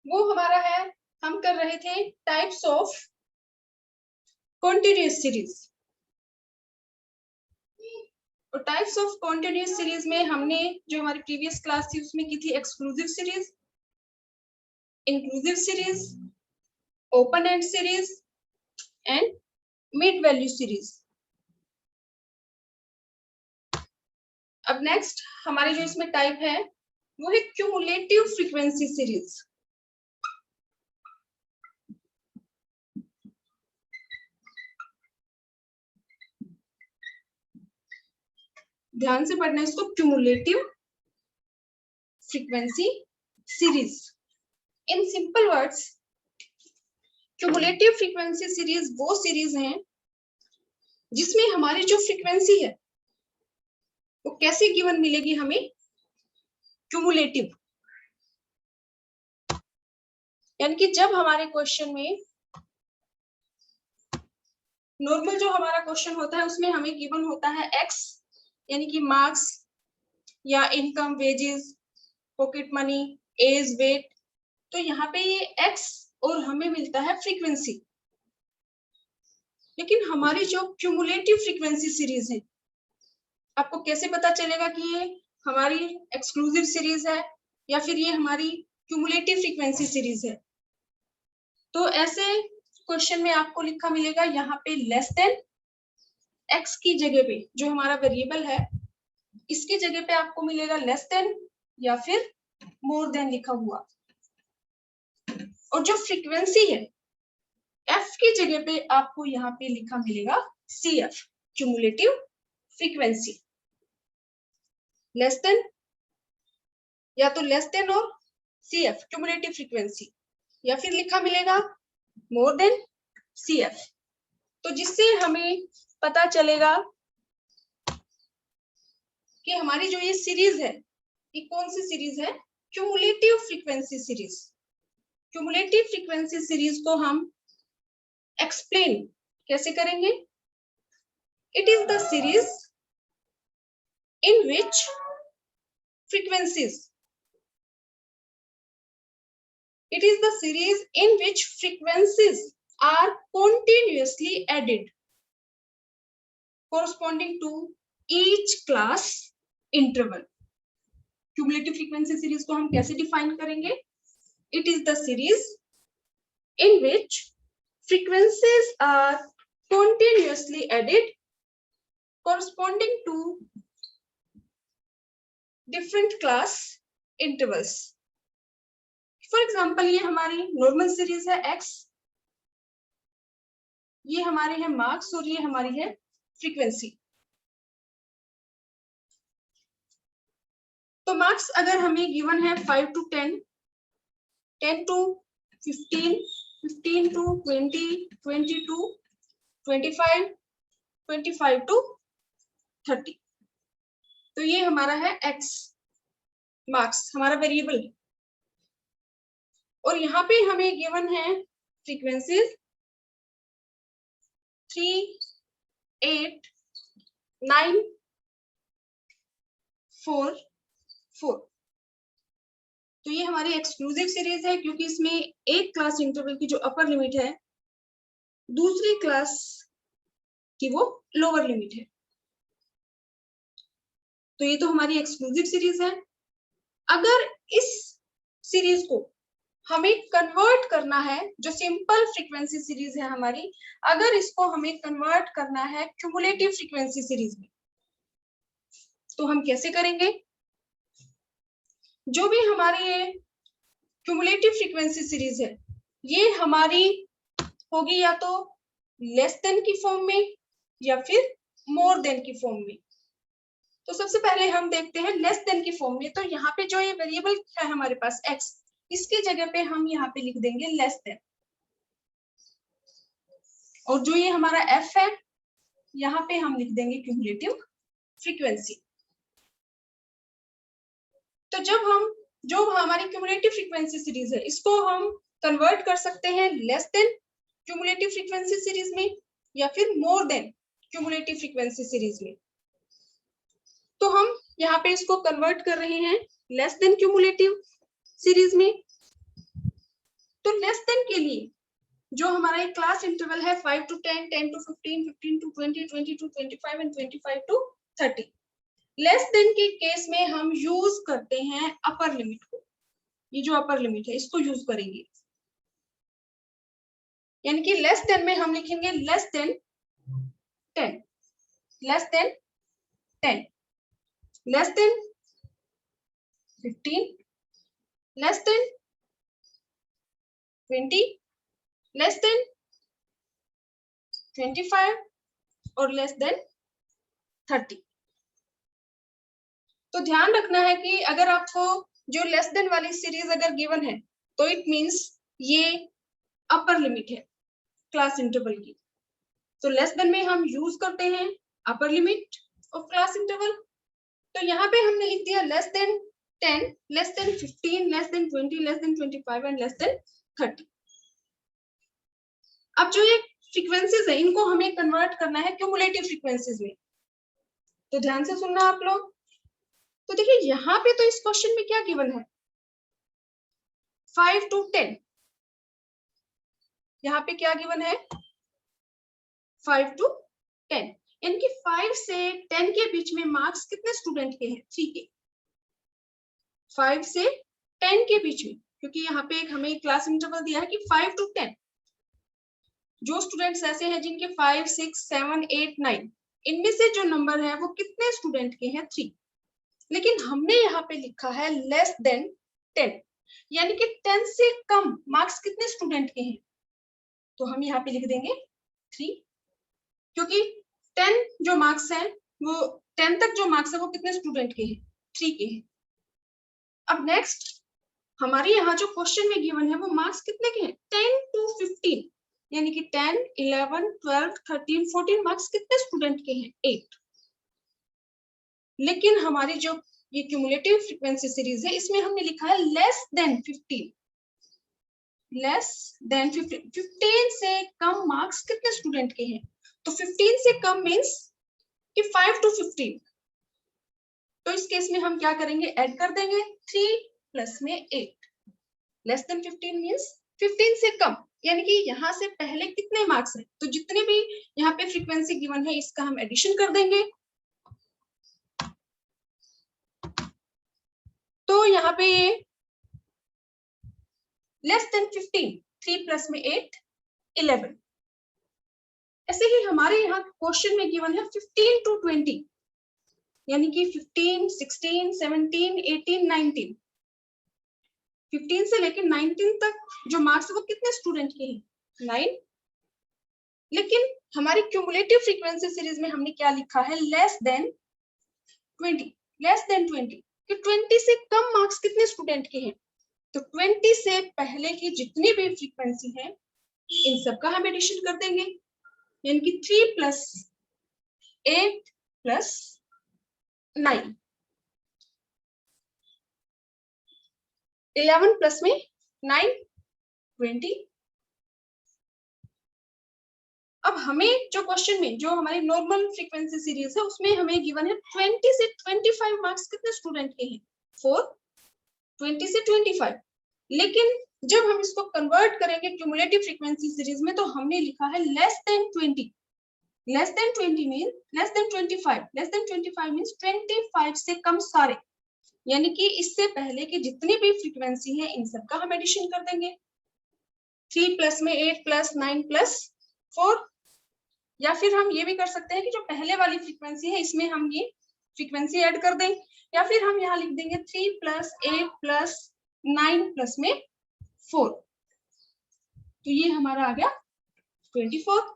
वो हमारा है, हम कर रहे थे टाइप्स ऑफ कॉन्टिन्यूअस सीरीज। और टाइप्स ऑफ कॉन्टिन्यूअस सीरीज में हमने जो हमारी प्रीवियस क्लास थी उसमें की थी exclusive series, inclusive series, open and series and mid value series. अब नेक्स्ट हमारे जो इसमें टाइप है वो है क्यूमुलेटिव फ्रीक्वेंसी सीरीज। ध्यान से पढ़ना इसको, cumulative frequency series. In simple words, cumulative frequency series वो सीरीज हैं जिसमें हमारी जो फ्रीक्वेंसी है वो कैसे गिवन मिलेगी हमें, क्यूमुलेटिव। यानी कि जब हमारे क्वेश्चन में नॉर्मल जो हमारा क्वेश्चन होता है उसमें हमें गिवन होता है एक्स, यानी कि मार्क्स या income, wages, pocket money, age, weight, तो यहाँ पे ये एक्स और हमें मिलता है फ्रीक्वेंसी। लेकिन हमारी जो क्यूमुलेटिव फ्रीक्वेंसी सीरीज है, आपको कैसे पता चलेगा कि ये हमारी एक्सक्लूसिव सीरीज है या फिर ये हमारी क्यूमुलेटिव फ्रीक्वेंसी सीरीज है? तो ऐसे क्वेश्चन में आपको लिखा मिलेगा यहाँ पे लेस देन, एक्स की जगह पे जो हमारा वेरिएबल है इसकी जगह पे आपको मिलेगा लेस देन या फिर मोर देन लिखा हुआ। और जो फ्रीक्वेंसी है एफ की जगह पे आपको यहाँ पे लिखा मिलेगा C F, cumulative frequency. Less than या तो लेस देन और सी एफ क्यूमुलेटिव फ्रीक्वेंसी, या फिर लिखा मिलेगा मोर देन सी एफ। तो जिससे हमें पता चलेगा कि हमारी जो ये सीरीज है ये कौन सी सीरीज है, cumulative frequency series. Cumulative frequency series को हम एक्सप्लेन कैसे करेंगे? It is the series in which frequencies, it is the series in which frequencies are continuously added corresponding to each class interval. cumulative frequency series को हम कैसे define करेंगे? It is the series in which frequencies are continuously added corresponding to different class intervals. For example ये हमारी normal series है x, ये हमारे है मार्क्स और ये हमारी है फ्रीक्वेंसी। तो मार्क्स अगर हमें गिवन है 5 to 10, 10 to 15, 15 to 20, 20 to 25, 25 to 30, तो ये हमारा है एक्स मार्क्स, हमारा वेरिएबल। और यहाँ पे हमें गिवन है फ्रीक्वेंसीज 3, 8, 9, 4, 4। तो ये हमारी एक्सक्लूसिव सीरीज है क्योंकि इसमें एक क्लास इंटरवल की जो अपर लिमिट है दूसरी क्लास की वो लोअर लिमिट है। तो ये तो हमारी एक्सक्लूसिव सीरीज है। अगर इस सीरीज को हमें कन्वर्ट करना है, जो सिंपल फ्रीक्वेंसी सीरीज है हमारी, अगर इसको हमें कन्वर्ट करना है क्यूमुलेटिव फ्रीक्वेंसी सीरीज में, तो हम कैसे करेंगे? जो भी हमारी ये क्यूमुलेटिव फ्रीक्वेंसी सीरीज है ये हमारी होगी या तो लेस देन की फॉर्म में या फिर मोर देन की फॉर्म में। तो सबसे पहले हम देखते हैं लेस देन की फॉर्म में। तो यहाँ पे जो ये वेरिएबल है हमारे पास x, इसकी जगह पे हम यहाँ पे लिख देंगे लेस देन, और जो ये हमारा f है यहाँ पे हम लिख देंगे क्यूमुलेटिव फ्रीक्वेंसी। तो जब हम जो हमारी क्यूमुलेटिव फ्रीक्वेंसी सीरीज है इसको हम कन्वर्ट कर सकते हैं less than cumulative frequency series में या फिर more than cumulative frequency series में। तो हम यहाँ पे इसको कन्वर्ट कर रहे हैं लेस देन क्यूमुलेटिव सीरीज में। तो लेस देन के लिए जो हमारा एक क्लास इंटरवल है 5 to 10, 10 to 15, 15 to 20, 20 to 25 and 25 to 30, less then के केस में हम यूज करते हैं अपर लिमिट को। ये जो अपर लिमिट है इसको यूज करेंगे, यानी कि लेस देन में हम लिखेंगे less than 10, less than 10, less than 15, less than 20, less than 25 और लेस देन 30। तो ध्यान रखना है कि अगर आपको जो लेस देन वाली सीरीज अगर गिवन है तो इट मींस ये अपर लिमिट है क्लास इंटरवल की। तो लेस देन में हम यूज करते हैं upper limit of class interval. तो यहाँ पे हमने लिख दिया less than 10, less than 15, less than 20, less than 25 and less than 30। अब जो ये फ्रीक्वेंसीज है इनको हमें कन्वर्ट करना है क्यूमुलेटिव फ्रीक्वेंसीज में। तो ध्यान से सुनना आप लोग। तो देखिए यहाँ पे तो इस क्वेश्चन में क्या गिवन है 5 to 10, यहाँ पे क्या गिवन है 5 to 10, इनकी 5 से 10 के बीच में मार्क्स कितने स्टूडेंट के हैं 3 के। 5 से 10 के बीच में, क्योंकि यहाँ पे एक हमें क्लास इंटरवल दिया है कि 5 to 10, जो स्टूडेंट्स ऐसे हैं जिनके 5, 6, 7, 8, 9, इनमें से जो नंबर है वो कितने स्टूडेंट के हैं 3। लेकिन हमने यहाँ पे लिखा है लेस देन 10, यानी कि 10 से कम मार्क्स कितने स्टूडेंट के हैं। तो हम यहाँ पे लिख देंगे 3, क्योंकि 10 जो मार्क्स हैं वो 10 तक जो मार्क्स है वो कितने स्टूडेंट के हैं 3 के हैं। अब नेक्स्ट हमारे यहाँ जो क्वेश्चन में गिवन है वो मार्क्स कितने के हैं 10 to 15, यानी कि 10, 11, 12, 13, 14 मार्क्स कितने स्टूडेंट के हैं 8। लेकिन हमारी जो ये क्यूमुलेटिव फ्रीक्वेंसी सीरीज है इसमें हमने लिखा है लेस देन 15, लेस देन 15, 15 से कम मार्क्स कितने स्टूडेंट के हैं। तो 15 से कम मींस कि 5 to 15। तो इस केस में हम क्या करेंगे ऐड कर देंगे 3 प्लस में 8, लेस देन 15 मींस 15 से कम, यानी कि यहाँ से पहले कितने मार्क्स हैं। तो जितने भी यहाँ पे फ्रीक्वेंसी गिवन है इसका हम एडिशन कर देंगे। तो यहाँ पे ये लेस देन 15, 3 प्लस में 8, 11। ऐसे ही हमारे यहाँ क्वेश्चन में गिवन है 15 to 20, यानी कि 15, 16, 17, 18, 19, 15 से लेकर 19 तक जो मार्क्स है वो कितने स्टूडेंट के हैं 9। लेकिन हमारी क्यूमुलेटिव फ्रीक्वेंसी सीरीज में हमने क्या लिखा है लेस देन 20, लेस देन 20, कि 20 से कम मार्क्स कितने स्टूडेंट के हैं। तो 20 से पहले की जितनी भी फ्रीक्वेंसी है इन सब का हम एडिशन कर देंगे, यानी कि 3 प्लस 8 प्लस 9, 11 प्लस में 9, 20। अब हमें जो क्वेश्चन में जो हमारी नॉर्मल फ्रीक्वेंसी सीरीज है उसमें हमें गिवन है 20 से 25 मार्क्स कितने स्टूडेंट के हैं 4, 20 से 25। लेकिन जब हम इसको कन्वर्ट करेंगे क्यूमुलेटिव फ्रीक्वेंसी सीरीज में तो हमने लिखा है less than 20, less than 20 mean less than 25, less than 25 means 25 से कम सारे, यानी कि इससे पहले की जितनी भी फ्रीक्वेंसी है इन सब का हम एडिशन कर देंगे। 3 प्लस में 8 प्लस 9 प्लस 4, या फिर हम ये भी कर सकते हैं कि जो पहले वाली फ्रीक्वेंसी है इसमें हम ये फ्रीक्वेंसी ऐड कर दें, या फिर हम यहाँ लिख देंगे 3 प्लस 8 प्लस 9 प्लस में 4, तो ये हमारा आ गया 24।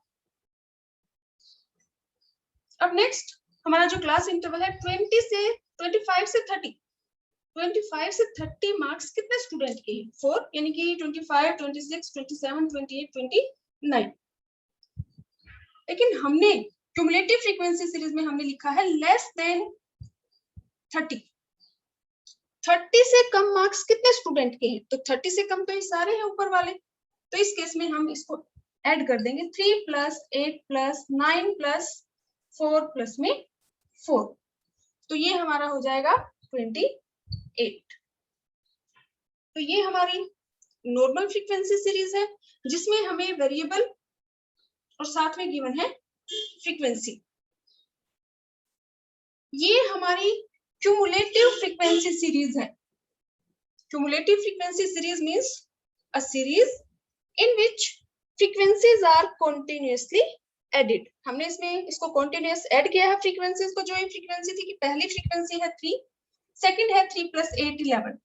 अब नेक्स्ट हमारा जो क्लास इंटरवल है 25 से 30, 25 से 30 मार्क्स कितने स्टूडेंट के हैं 4, यानी कि 25, 26, 27, 28, 29। लेकिन हमने क्यूमुलेटिव फ्रीक्वेंसी सीरीज में हमने लिखा है लेस देन 30, 30 से कम मार्क्स कितने स्टूडेंट के हैं। तो 30 से कम तो ये सारे हैं ऊपर वाले, तो इस केस में हम इसको ऐड कर देंगे 3 प्लस 8 प्लस 9 प्लस 4 प्लस में 4, तो ये हमारा हो जाएगा 28। तो ये हमारी नॉर्मल फ्रीक्वेंसी सीरीज है जिसमें हमें वेरिएबल और साथ में गिवन है फ्रीक्वेंसी। ये हमारी क्यूमुलेटिव फ्रीक्वेंसी सीरीज है। Cumulative frequency series means a series in which frequencies are continuously added. हमने इसमें इसको कंटीन्यूअस ऐड किया है फ्रीक्वेंसीज को। जो ये फ्रीक्वेंसी थी कि पहली फ्रीक्वेंसी है 3, सेकंड है 3 + 8 11,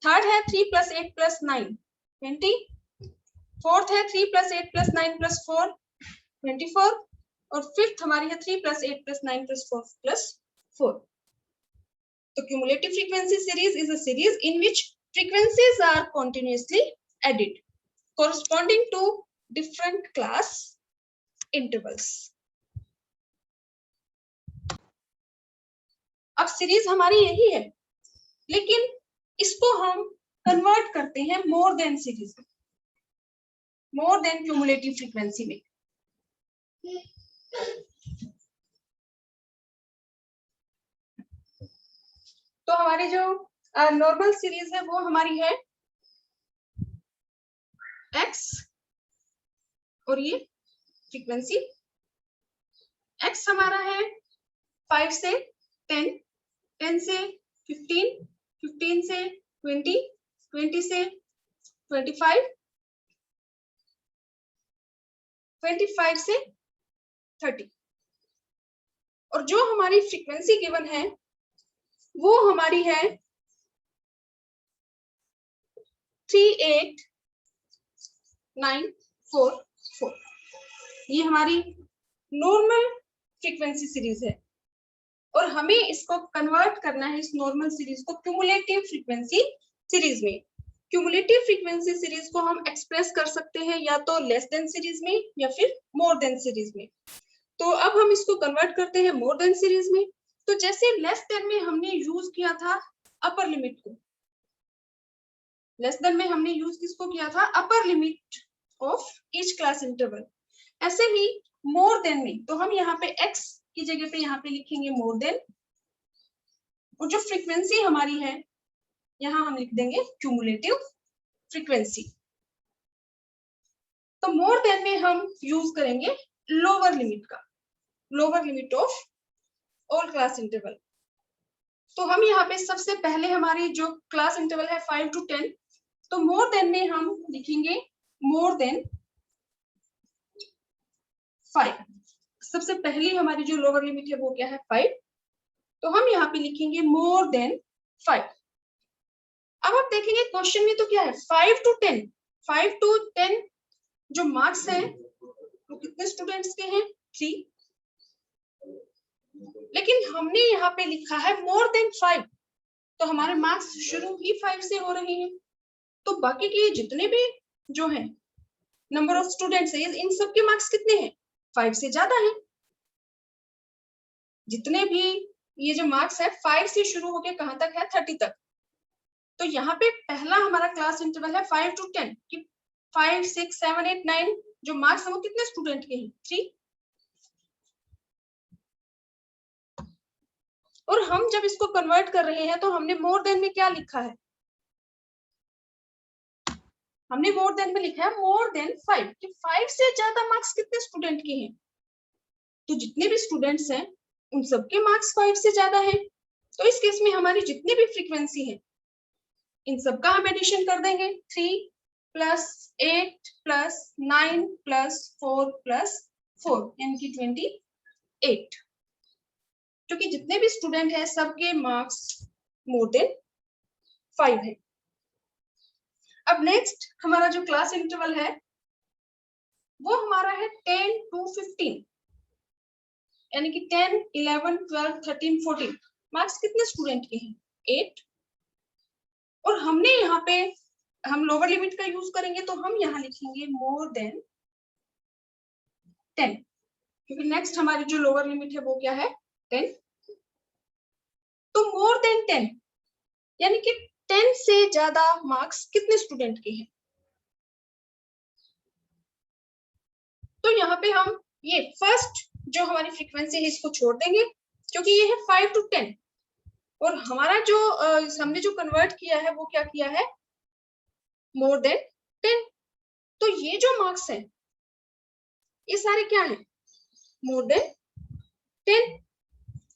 थर्ड है 3 + 8 + 9 20, फोर्थ है 3 + 8 + 9 + 4 24, और फिफ्थ हमारी है 3 + 8 + 9 + 4 + 4। तो cumulative frequency series is a series in which frequencies are continuously added corresponding to different class intervals. अब सीरीज हमारी यही है, लेकिन इसको हम कन्वर्ट करते हैं more than series, more than cumulative frequency में। तो हमारी जो नॉर्मल सीरीज है वो हमारी है x, और ये फ्रीक्वेंसी x हमारा है 5 से 10, 10 से 15, 15 से 20, 20 से 25, 25 से 30। और जो हमारी फ्रीक्वेंसी गिवन है वो हमारी है 38944। ये हमारी नॉर्मल फ्रीक्वेंसी सीरीज है, और हमें इसको कन्वर्ट करना है, इस नॉर्मल सीरीज को क्यूमुलेटिव फ्रीक्वेंसी सीरीज में। क्यूमुलेटिव फ्रीक्वेंसी सीरीज को हम एक्सप्रेस कर सकते हैं या तो लेस देन सीरीज में या फिर मोर देन सीरीज में। तो अब हम इसको कन्वर्ट करते हैं मोर देन सीरीज में। तो जैसे लेस देन में हमने यूज किया था अपर लिमिट को, लेस देन में हमने यूज किसको किया था, upper limit of each class interval. ऐसे ही मोर देन में तो हम यहाँ पे x की जगह पे यहाँ पे लिखेंगे मोर देन, और जो फ्रीक्वेंसी हमारी है यहाँ हम लिख देंगे क्यूमुलेटिव फ्रीक्वेंसी। तो मोर देन में हम यूज करेंगे लोअर लिमिट का, lower limit of all class interval. तो हम यहाँ पे सबसे पहले हमारी जो क्लास इंटरवल है 5 to 10, तो मोर देन में हम लिखेंगे मोर देन 5। सबसे पहली हमारी जो लोअर लिमिट है वो क्या है 5, तो हम यहाँ पे लिखेंगे मोर देन 5। अब आप देखेंगे क्वेश्चन में तो क्या है 5 to 10, 5 to 10 जो मार्क्स है वो कितने स्टूडेंट्स के हैं 3, लेकिन हमने यहाँ पे लिखा है मोर देन 5, तो हमारे मार्क्स शुरू ही 5 से हो रहे हैं। तो बाकी के जितने भी जो है नंबर ऑफ स्टूडेंट्स है, इन सब के मार्क्स कितने हैं 5 से ज्यादा है। जितने भी ये जो मार्क्स है 5 से शुरू होके कहां तक है 30 तक। तो यहाँ पे पहला हमारा क्लास इंटरवल है 5 to 10 कि 5, 6, 7, 8, 9 जो मार्क्स है वो कितने स्टूडेंट के हैं 3। और हम जब इसको कन्वर्ट कर रहे हैं तो हमने मोर देन में क्या लिखा है, हमने मोर देन में लिखा है मोर देन 5 कि 5 से ज्यादा मार्क्स कितने स्टूडेंट के हैं। तो जितने भी स्टूडेंट्स हैं उन सबके मार्क्स 5 से ज्यादा है। तो इस केस में हमारी जितनी भी फ्रीक्वेंसी है इन सबका हम एडिशन कर देंगे 3 + 8 + 9 + 4 + 4 यानी कि 28, क्योंकि जितने भी स्टूडेंट हैं सबके मार्क्स मोर देन 5 है। अब नेक्स्ट हमारा जो क्लास इंटरवल है वो हमारा है 10 to 15, यानी कि 10, 11, 12, 13, 14 मार्क्स कितने स्टूडेंट के हैं 8। और हमने यहाँ पे हम लोअर लिमिट का यूज करेंगे तो हम यहाँ लिखेंगे मोर देन 10, क्योंकि नेक्स्ट हमारी जो लोअर लिमिट है वो क्या है 10। तो मोर देन 10 यानी कि 10 से ज्यादा मार्क्स कितने स्टूडेंट के हैं। तो यहाँ पे हम ये फर्स्ट जो हमारी फ्रीक्वेंसी है इसको छोड़ देंगे, क्योंकि ये है 5 to 10, और हमारा जो हमने जो कन्वर्ट किया है वो क्या किया है मोर देन 10। तो ये जो मार्क्स है ये सारे क्या है, मोर देन 10।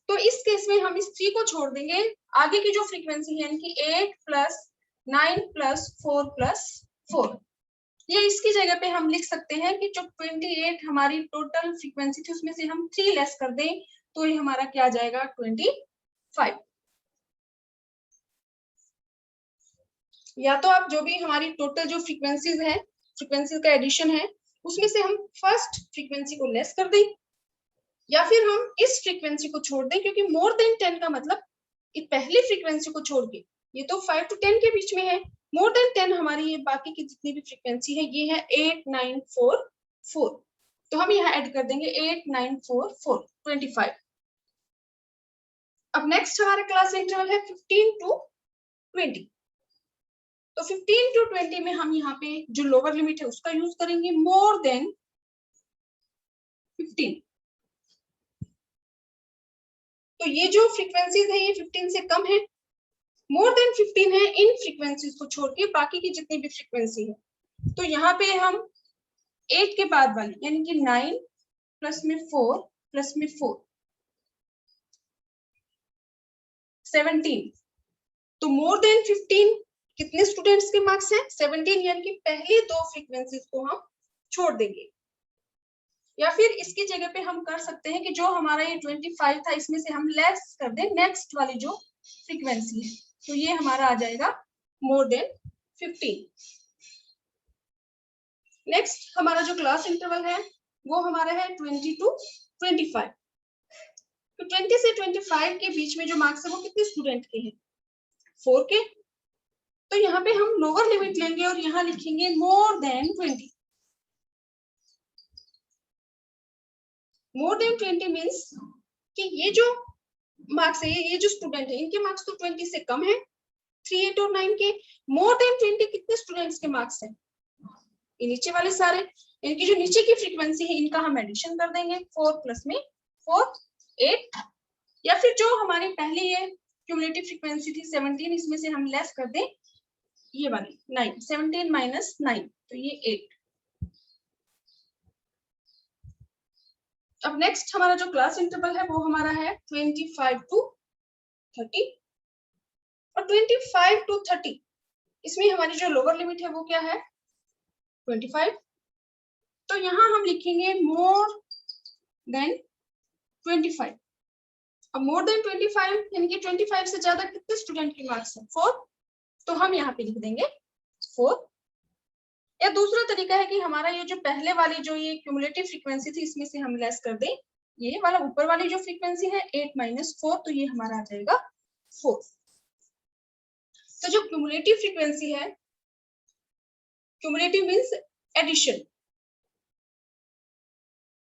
तो इस केस में हम इस 3 को छोड़ देंगे, आगे की जो फ्रीक्वेंसी है यानी कि 8 प्लस 9 प्लस 4 प्लस 4, ये इसकी जगह पे हम लिख सकते हैं कि जो 28 हमारी टोटल फ्रीक्वेंसी थी उसमें से हम 3 लेस कर दें तो ये हमारा क्या आ जाएगा 25। या तो आप जो भी हमारी टोटल जो फ्रीक्वेंसीज है, फ्रीक्वेंसीज का एडिशन है, उसमें से हम फर्स्ट फ्रीक्वेंसी को लेस कर दें, या फिर हम इस फ्रीक्वेंसी को छोड़ दें, क्योंकि मोर देन 10 का मतलब पहली फ्रीक्वेंसी को छोड़ के, ये तो 5 to 10 के बीच में है, मोर देन 10 हमारी ये बाकी की जितनी भी फ्रीक्वेंसी है ये है 8 9 4 4। तो हम यहाँ ऐड कर देंगे 8 9 4 4 25। अब नेक्स्ट हमारा क्लास इंटरवल है 15 to 20। तो 15 to 20 में हम यहाँ पे जो लोअर लिमिट है उसका यूज करेंगे, मोर देन 15। तो ये जो फ्रीक्वेंसीज है ये 15 से कम है, मोर देन 15 है, इन फ्रीक्वेंसीज को छोड़ के बाकी की जितनी भी फ्रीक्वेंसी है। तो यहाँ पे हम 8 के बाद वाली यानी कि 9 प्लस में 4 प्लस में 4 17। तो मोर देन 15 कितने स्टूडेंट्स के मार्क्स हैं 17, यानी कि पहली 2 फ्रीक्वेंसीज को हम छोड़ देंगे। या फिर इसकी जगह पे हम कर सकते हैं कि जो हमारा ये 25 था इसमें से हम लेस कर दें नेक्स्ट वाली जो फ्रीक्वेंसी है, तो ये हमारा आ जाएगा मोर देन 15। नेक्स्ट हमारा जो क्लास इंटरवल है वो हमारा है 20 to 25। तो 20 से 25 के बीच में जो मार्क्स है वो कितने स्टूडेंट के हैं 4 के। तो यहाँ पे हम लोअर लिमिट लेंगे और यहाँ लिखेंगे more than 20। More than 20 means कि ये जो मार्क्स है ये जो स्टूडेंट है इनके मार्क्स तो 20 से कम है 3 8 और 9 के। मोर देन 20 कितने स्टूडेंट्स के मार्क्स हैं ये नीचे वाले सारे, इनकी जो नीचे की फ्रीक्वेंसी है इनका हम एडिशन कर देंगे 4 प्लस में 4 8। या फिर जो हमारी पहली ये क्यूमुलेटिव फ्रीक्वेंसी थी 17 इसमें से हम लेस कर दें ये वाली 9, 17 माइनस 9 तो ये 8। अब नेक्स्ट हमारा जो क्लास इंटरवल है वो हमारा है 25 to 30। और 25 to 30 इसमें हमारी जो लोअर लिमिट है वो क्या है 25। तो यहाँ हम लिखेंगे मोर देन 25। अब मोर देन 25 यानी कि 25 से ज्यादा कितने स्टूडेंट के मार्क्स हैं 4। तो हम यहाँ पे लिख देंगे 4। या दूसरा तरीका है कि हमारा ये जो पहले वाली जो ये क्यूमुलेटिव फ्रीक्वेंसी थी इसमें से हम लेस कर दें ये वाला ऊपर वाली जो फ्रीक्वेंसी है 8 माइनस 4 तो ये हमारा आ जाएगा 4। तो जो क्यूमुलेटिव फ्रीक्वेंसी है, क्यूमुलेटिव मींस एडिशन,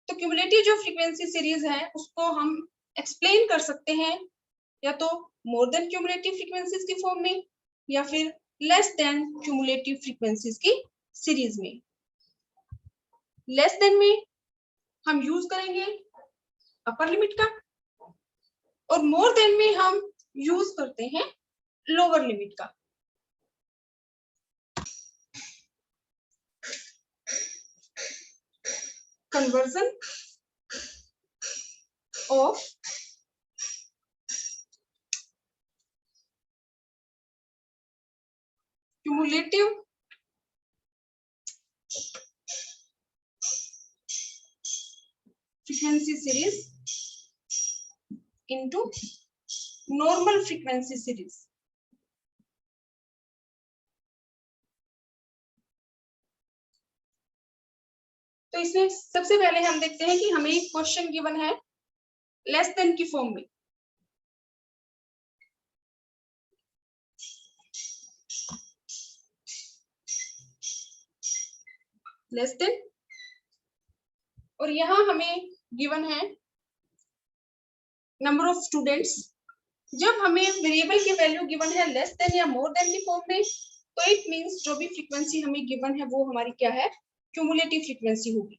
तो क्यूमुलेटिव जो फ्रीक्वेंसी सीरीज है उसको हम एक्सप्लेन कर सकते हैं या तो मोर देन क्यूमुलेटिव फ्रीक्वेंसीज की फॉर्म में या फिर लेस देन क्यूमुलेटिव फ्रीक्वेंसीज की सीरीज में। लेस देन में हम यूज करेंगे अपर लिमिट का और मोर देन में हम यूज करते हैं लोअर लिमिट का। Conversion of cumulative frequency series into normal frequency series। तो इसमें सबसे पहले हम देखते हैं कि हमें एक क्वेश्चन गिवन है लेस देन की फॉर्म में। लेस देन और यहाँ हमें गिवन है नंबर ऑफ स्टूडेंट्स। जब हमें वेरिएबल की वैल्यू गिवन है लेस देन या मोर देन की फॉर्म में तो इट मींस जो भी फ्रीक्वेंसी हमें गिवन है वो हमारी क्या है क्यूमुलेटिव फ्रीक्वेंसी होगी।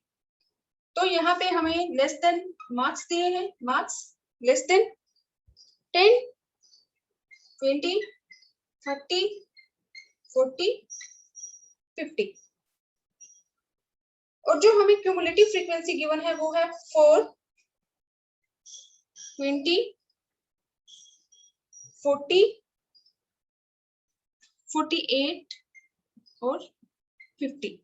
तो यहाँ पे हमें लेस देन मार्क्स दिए हैं, मार्क्स लेस देन 10 20 30 40 50। और जो हमें क्यूमुलेटिव फ्रीक्वेंसी गिवन है वो है 4, 20, 40, 48 और 50।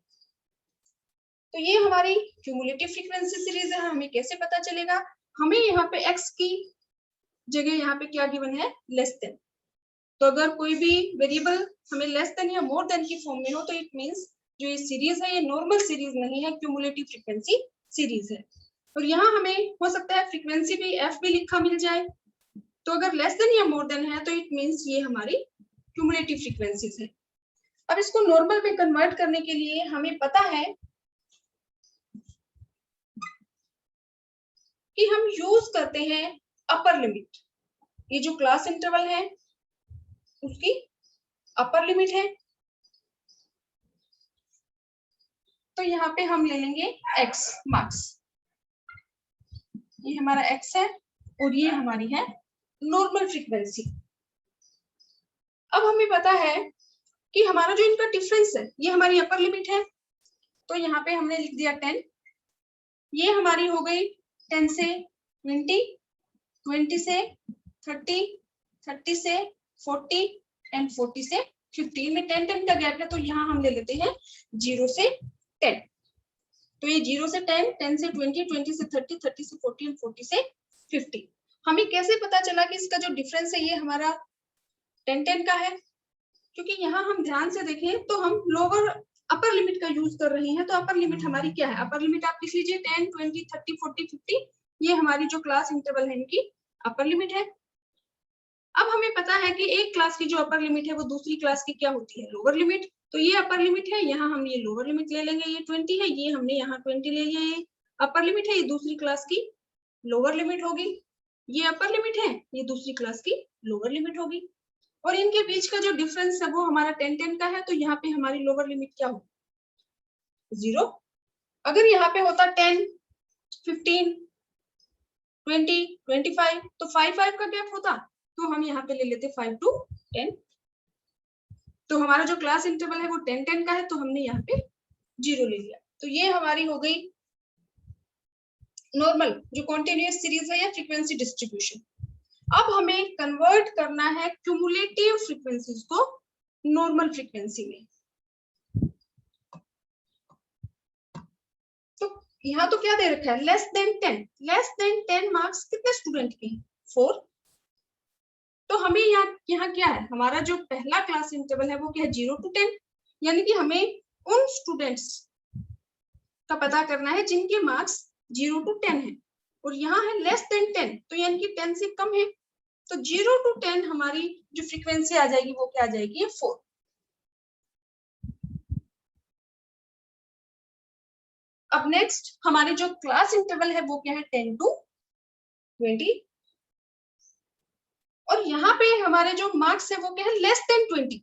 तो ये हमारी क्यूमुलेटिव फ्रीक्वेंसी सीरीज है। हमें कैसे पता चलेगा? हमें यहाँ पे x की जगह यहाँ पे क्या गिवन है? Less than. तो अगर कोई भी वेरिएबल हमें लेस देन या मोर देन की फॉर्म में हो तो इट मींस जो ये सीरीज है ये नॉर्मल सीरीज नहीं है, क्यूमुलेटिव फ्रीक्वेंसी सीरीज है। और यहाँ हमें हो सकता है फ्रीक्वेंसी भी f भी लिखा मिल जाए। तो अगर लेस देन या मोर देन है तो इट मींस ये हमारी क्यूमुलेटिव फ्रीक्वेंसीज है। अब इसको नॉर्मल में कन्वर्ट करने के लिए हमें पता है कि हम यूज करते हैं अपर लिमिट। ये जो क्लास इंटरवल है उसकी अपर लिमिट है। तो यहाँ पे हम ले लेंगे x मार्क्स। ये हमारा x है और ये हमारी है नॉर्मल फ्रीक्वेंसी। अब हमें पता है कि हमारा जो इनका डिफरेंस है ये हमारी अपर लिमिट है। तो यहाँ पे हमने लिख दिया 10। ये हमारी हो गई 10 से 20, 20 से 30, 30 से 40 एंड 40 से 50 में 10 का गैप है। तो यहाँ हम ले लेते हैं 0 से 10। तो ये 0 से 10, 10 से 20, 20 से 30, 30 से 40 एंड 40 से 50। हमें कैसे पता चला कि इसका जो डिफरेंस है ये हमारा 10 का है? क्योंकि यहाँ हम ध्यान से देखें तो हम लोअर अपर लिमिट का यूज कर रहे हैं। तो अपर लिमिट हमारी क्या है? अपर लिमिट आप लिख लीजिए 10, 20, 30, 40, 50। ये हमारी जो क्लास इंटरवल है इनकी अपर लिमिट है। अब हमें पता है कि एक क्लास की जो अपर लिमिट है वो दूसरी क्लास की क्या होती है? Lower limit. तो ये अपर लिमिट है, यहाँ हम ये लोअर लिमिट ले लेंगे। ये 20 है, ये हमने यहाँ 20 ले लिया। ये अपर लिमिट है, ये दूसरी क्लास की लोअर लिमिट होगी। ये अपर लिमिट है, ये दूसरी क्लास की लोअर लिमिट होगी। और इनके बीच का जो डिफरेंस है वो हमारा 10 का है। तो यहाँ पे हमारी लोअर लिमिट क्या होगी? 0। अगर यहाँ पे होता 10, 15, 20, 25 तो 5 का गैप होता। तो हम यहाँ पे ले लेते 5 to 10। तो हमारा जो क्लास इंटरवल है वो 10 का है। तो हमने यहाँ पे 0 ले लिया। तो ये हमारी हो गई नॉर्मल जो कॉन्टिन्यूअस सीरीज है या फ्रीक्वेंसी डिस्ट्रीब्यूशन। अब हमें कन्वर्ट करना है क्यूमुलेटिव फ्रीक्वेंसीज को नॉर्मल फ्रीक्वेंसी में। तो यहाँ तो क्या दे रखा है? Less than 10। Less than 10 marks कितने स्टूडेंट के हैं? 4। तो हमें यहाँ क्या है? हमारा जो पहला क्लास इंटरवल है वो क्या है? 0 to 10। यानी कि हमें उन स्टूडेंट्स का पता करना है जिनके मार्क्स 0 to 10 है। और यहाँ है लेस देन 10, तो यानी कि 10 से कम है। तो 0 to 10 हमारी जो फ्रीक्वेंसी आ जाएगी वो क्या आ जाएगी? 4। अब नेक्स्ट हमारी जो क्लास इंटरवल है वो क्या है? 10 to 20। और यहाँ पे हमारे जो मार्क्स है वो क्या है? लेस देन 20,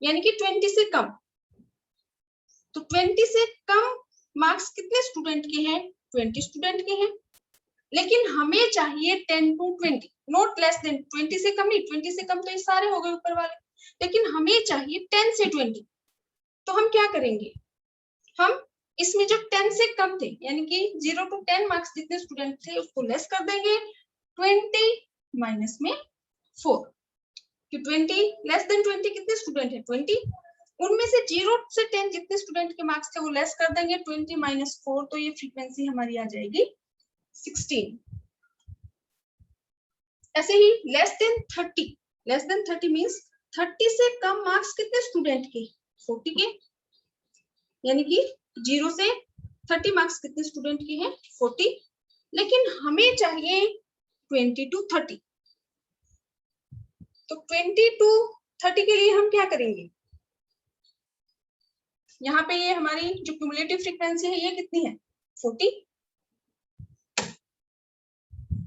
यानी कि 20 से कम। तो 20 से कम मार्क्स कितने स्टूडेंट के हैं? 20 स्टूडेंट के हैं। लेकिन हमें चाहिए 10 to 20, नॉट लेस देन। 20 से कम नहीं, 20 से कम तो ये सारे हो गए ऊपर वाले। लेकिन हमें चाहिए 10 से 20। तो हम क्या करेंगे? हम इसमें जो 10 से कम थे यानी कि 0 to 10 मार्क्स जितने स्टूडेंट थे उसको लेस कर देंगे। 20 माइनस में 4। कि 20 लेस देन 20 कितने स्टूडेंट है? 20। उनमें से 0 से 10 जितने स्टूडेंट के मार्क्स थे वो लेस कर देंगे। 20 माइनस 4, तो ये फ्रीक्वेंसी हमारी आ जाएगी 16। ऐसे ही less than 30। Less than 30 means 30 से कम मार्क्स कितने स्टूडेंट के? 40 के। यानी कि 0 से 30 मार्क्स कितने स्टूडेंट के हैं? 40। लेकिन हमें चाहिए 20 to 30। तो 20 to 30 के लिए हम क्या करेंगे? यहाँ पे ये हमारी जो क्यूमुलेटिव फ्रीक्वेंसी है ये कितनी है? 40।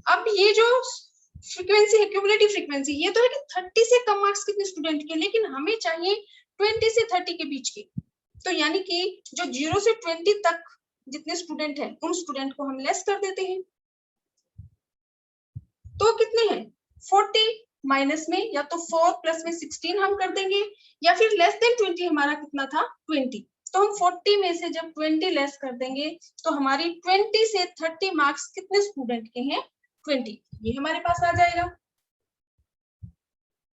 अब ये जो फ्रीक्वेंसी है क्यूमुलेटिव फ्रीक्वेंसी, ये तो है कि 30 से कम मार्क्स कितने स्टूडेंट के, लेकिन हमें चाहिए 20 से 30 के बीच के। तो यानी कि जो 0 से 20 तक जितने स्टूडेंट हैं उन स्टूडेंट को हम लेस कर देते हैं। तो कितने हैं? 40 माइनस में या तो 4 प्लस में 16 हम कर देंगे, या फिर लेस देन 20 हमारा कितना था? 20। तो हम 40 में से जब 20 लेस कर देंगे तो हमारी 20 से 30 मार्क्स कितने स्टूडेंट के हैं? 20। ये हमारे पास आ जाएगा।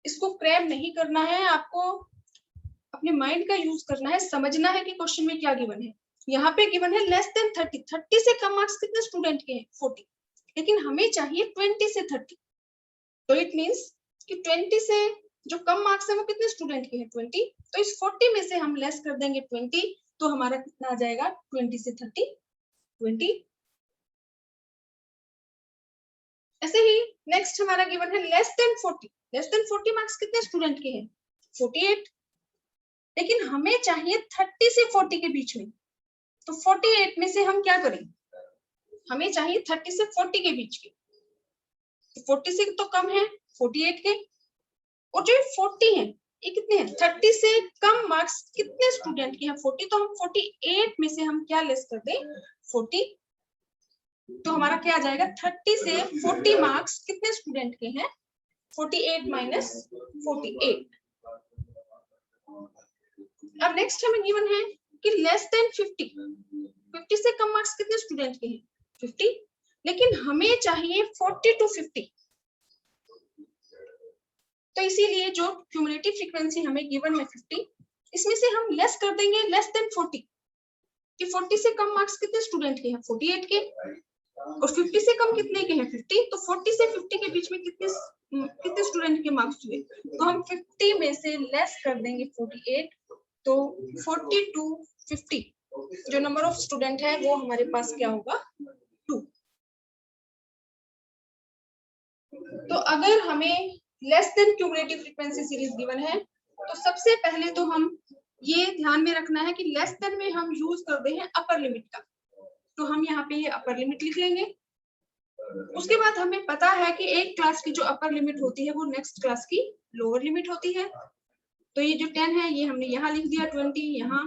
इसको क्रैम नहीं करना है, आपको अपने माइंड का यूज करना है, समझना है कि क्वेश्चन में क्या गिवन है। यहाँ पे गिवन है लेस देन 30, 30 से कम मार्क्स कितने स्टूडेंट के हैं? 40, लेकिन हमें चाहिए 20 से 30। तो इट मींस कि 20 से जो कम मार्क्स है वो कितने स्टूडेंट के हैं? 20। तो इस 40 में से हम लेस कर देंगे 20, तो हमारा कितना आ जाएगा? 20 से 30, 20। ऐसे ही नेक्स्ट हमारा गिवन है less than 40, less than 40 marks कितने स्टूडेंट के हैं? 48, लेकिन हमें चाहिए 30 से 40 के बीच में। तो 48 में से हम क्या करें? हमें चाहिए 30 से 40 के बीच के। 40 से तो कम है 48 के, और जो 40 है ये कितने हैं? 30 से कम मार्क्स कितने स्टूडेंट के हैं? 40। तो हम 48 में से हम क्या लेस कर दें? 40। तो हमारा क्या आ जाएगा? 30 से 40 मार्क्स कितने स्टूडेंट के हैं? 48 माइनस 48। अब नेक्स्ट हमें गिवन है कि लेस देन 50, 50 से कम मार्क्स कितने स्टूडेंट के हैं? 50, लेकिन हमें चाहिए 40 to 50। तो इसीलिए जो क्यूमुलेटिव फ्रीक्वेंसी हमें गिवन है 50, इसमें से हम लेस कर देंगे लेस देन 40, कि 40 से कम मार्क्स कितने स्टूडेंट के हैं? 48 के, और 50 से कम कितने के हैं? 50। तो 40 से 50 के बीच में कितने स्टूडेंट के मार्क्स हुए? तो हम 50 में से लेस कर देंगे 48, तो 40 to 50 जो नंबर ऑफ स्टूडेंट है वो हमारे पास क्या होगा? 2। तो अगर हमें less than cumulative frequency series given है, तो सबसे पहले तो हम ये ध्यान में रखना है कि लेस देन में हम यूज करते हैं अपर लिमिट का। तो हम यहाँ पे ये अपर लिमिट लिख लेंगे। उसके बाद हमें पता है कि एक क्लास की जो अपर लिमिट होती है वो नेक्स्ट क्लास की लोअर लिमिट होती है। तो ये जो 10 है ये हमने यहाँ लिख दिया 20, यहाँ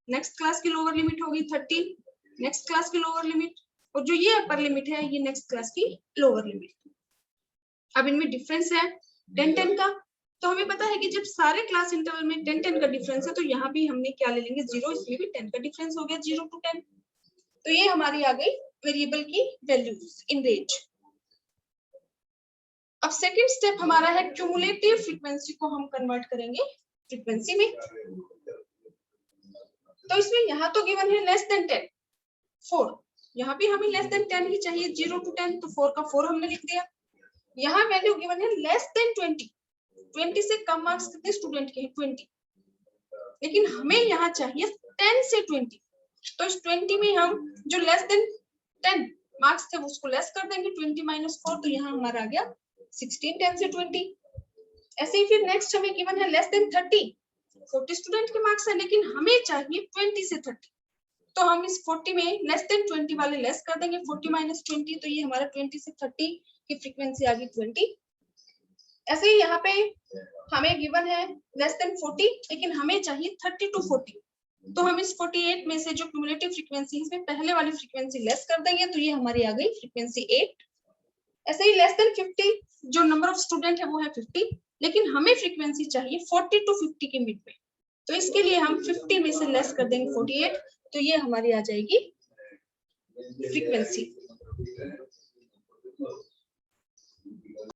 नेक्स्ट क्लास की लोअर लिमिट होगी 30, नेक्स्ट क्लास की लोअर लिमिट, और जो ये अपर लिमिट है ये नेक्स्ट क्लास की लोअर लिमिट। अब इनमें डिफरेंस है 10-10 का। तो हमें पता है कि जब सारे क्लास इंटरवल में 10-10 का डिफरेंस है, तो यहाँ भी हमने क्या ले लेंगे? 0। इसमें भी 10 का डिफरेंस हो गया, 0 to 10। तो ये हमारी आ गई वेरिएबल की वैल्यूज इन रेंज। अब सेकंड स्टेप हमारा है क्यूमुलेटिव फ्रीक्वेंसी को हम कन्वर्ट करेंगे फ्रीक्वेंसी में। तो इसमें यहाँ तो गिवन है लेस देन 10, 4। यहाँ भी हमें लेस देन 10 ही चाहिए, 0 to 10, तो 4 का 4 हमने लिख दिया। यहाँ वैल्यू गिवन है लेस देन 20, 20 से कम मार्क्स कितने स्टूडेंट के हैं? 20, लेकिन हमें यहाँ चाहिए 10 से 20। तो इस 20 में हम जो लेस देन 10 मार्क्स थे उसको लेस कर देंगे, 20 माइनस 4, तो यहाँ हमारा आ गया 16, 10 से 20। ऐसे ही फिर नेक्स्ट हमें गिवन है लेस देन 30, 40 स्टूडेंट के मार्क्स है, लेकिन हमें चाहिए 20 से 30। तो हम इस 40 में लेस देन 20 वाले लेस कर देंगे, 40 माइनस 20, तो ये हमारा 20 से 30 की फ्रीक्वेंसी आ गई 20। ऐसे ही यहाँ पे हमें गिवन है लेस देन 40, लेकिन हमें चाहिए 30 to 40। तो हम इस 48 में से जो क्यूमुलेटिव फ्रीक्वेंसी है इसमें पहले वाली फ्रीक्वेंसी लेस कर देंगे, तो ये हमारी आ गई फ्रीक्वेंसी 8। ऐसे ही लेस देन 50, जो नंबर ऑफ स्टूडेंट है वो है 50, लेकिन हमें फ्रीक्वेंसी चाहिए 40 to 50 के मिड में। तो इसके लिए हम 50 में से लेस कर देंगे 48, तो ये हमारी आ जाएगी फ्रीक्वेंसी।